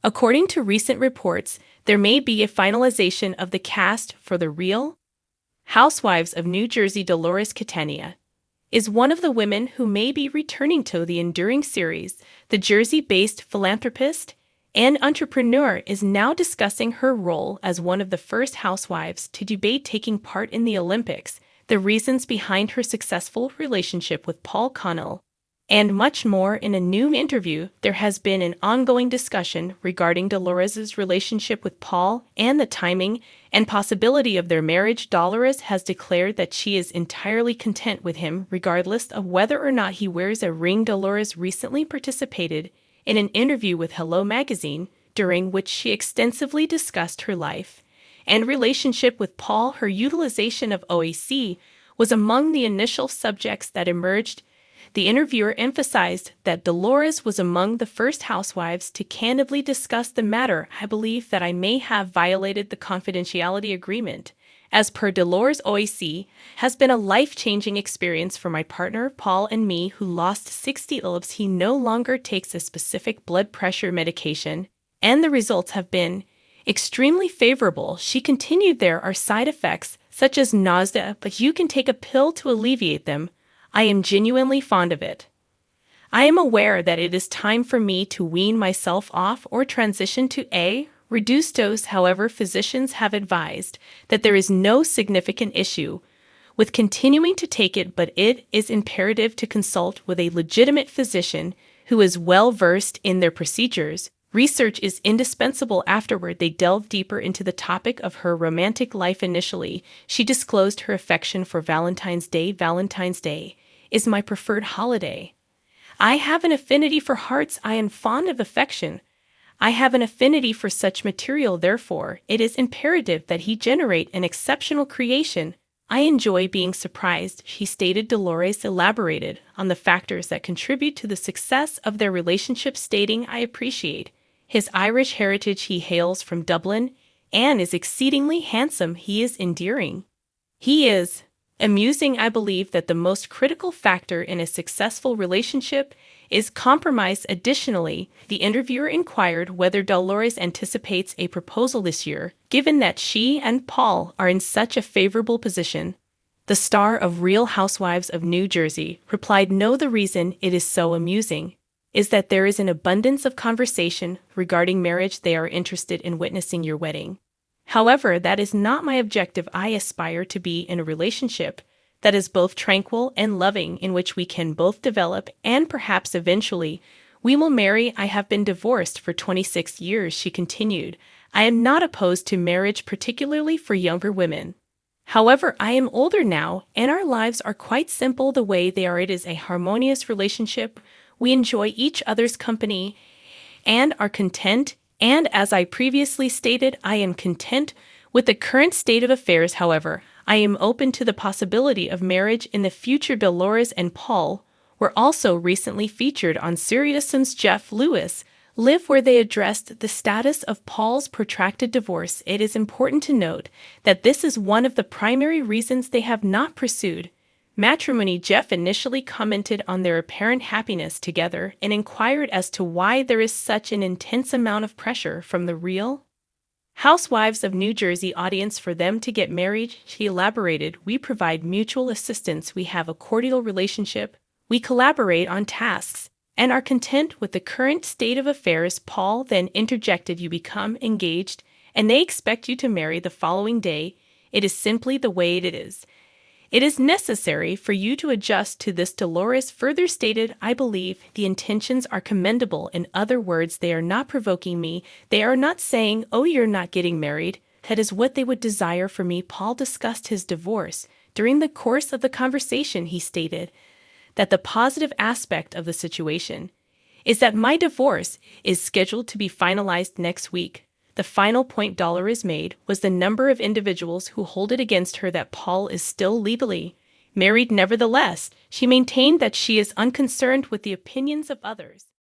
According to recent reports, there may be a finalization of the cast for the Real Housewives of New Jersey. Dolores Catania is one of the women who may be returning to the enduring series. The Jersey-based philanthropist and entrepreneur is now discussing her role as one of the first housewives to debate taking part in the Olympics, the reasons behind her successful relationship with Paul Connell, and much more. In a new interview, there has been an ongoing discussion regarding Dolores's relationship with Paul and the timing and possibility of their marriage. Dolores has declared that she is entirely content with him regardless of whether or not he wears a ring. Dolores recently participated in an interview with Hello Magazine, during which she extensively discussed her life and relationship with Paul. Her utilization of OAC was among the initial subjects that emerged. The interviewer emphasized that Dolores was among the first housewives to candidly discuss the matter. I believe that I may have violated the confidentiality agreement. As per Dolores, OAC has been a life-changing experience for my partner Paul and me, who lost 60 kilos. He no longer takes a specific blood pressure medication, and the results have been extremely favorable. She continued, there are side effects such as nausea, but you can take a pill to alleviate them. I am genuinely fond of it. I am aware that it is time for me to wean myself off or transition to a reduced dose. However, physicians have advised that there is no significant issue with continuing to take it, but it is imperative to consult with a legitimate physician who is well versed in their procedures. Research is indispensable. Afterward, they delved deeper into the topic of her romantic life. Initially, she disclosed her affection for Valentine's Day. Valentine's Day is my preferred holiday. I have an affinity for hearts. I am fond of affection. I have an affinity for such material. Therefore, it is imperative that he generate an exceptional creation. I enjoy being surprised, she stated. Dolores elaborated on the factors that contribute to the success of their relationship, stating, I appreciate his Irish heritage. He hails from Dublin and is exceedingly handsome. He is endearing. He is amusing. I believe that the most critical factor in a successful relationship is compromise. Additionally, the interviewer inquired whether Dolores anticipates a proposal this year, given that she and Paul are in such a favorable position. The star of Real Housewives of New Jersey replied, no, the reason it is so amusing is that there is an abundance of conversation regarding marriage. They are interested in witnessing your wedding. However, that is not my objective. I aspire to be in a relationship that is both tranquil and loving, in which we can both develop and perhaps eventually we will marry. I have been divorced for 26 years, she continued. I am not opposed to marriage, particularly for younger women. However, I am older now, and our lives are quite simple the way they are. It is a harmonious relationship. We enjoy each other's company and are content. And as I previously stated, I am content with the current state of affairs. However, I am open to the possibility of marriage in the future. Dolores and Paul were also recently featured on SiriusXM's Jeff Lewis Live, where they addressed the status of Paul's protracted divorce. It is important to note that this is one of the primary reasons they have not pursued matrimony. Jeff initially commented on their apparent happiness together and inquired as to why there is such an intense amount of pressure from the Real Housewives of New Jersey audience for them to get married. She elaborated, we provide mutual assistance. We have a cordial relationship. We collaborate on tasks and are content with the current state of affairs. Paul then interjected, you become engaged and they expect you to marry the following day. It is simply the way it is. It is necessary for you to adjust to this. Dolores further stated, I believe the intentions are commendable. In other words, they are not provoking me. They are not saying, oh, you're not getting married. That is what they would desire for me. Paul discussed his divorce. During the course of the conversation, he stated that the positive aspect of the situation is that my divorce is scheduled to be finalized next week. The final point Dolores made was the number of individuals who hold it against her that Paul is still legally married. Nevertheless, she maintained that she is unconcerned with the opinions of others.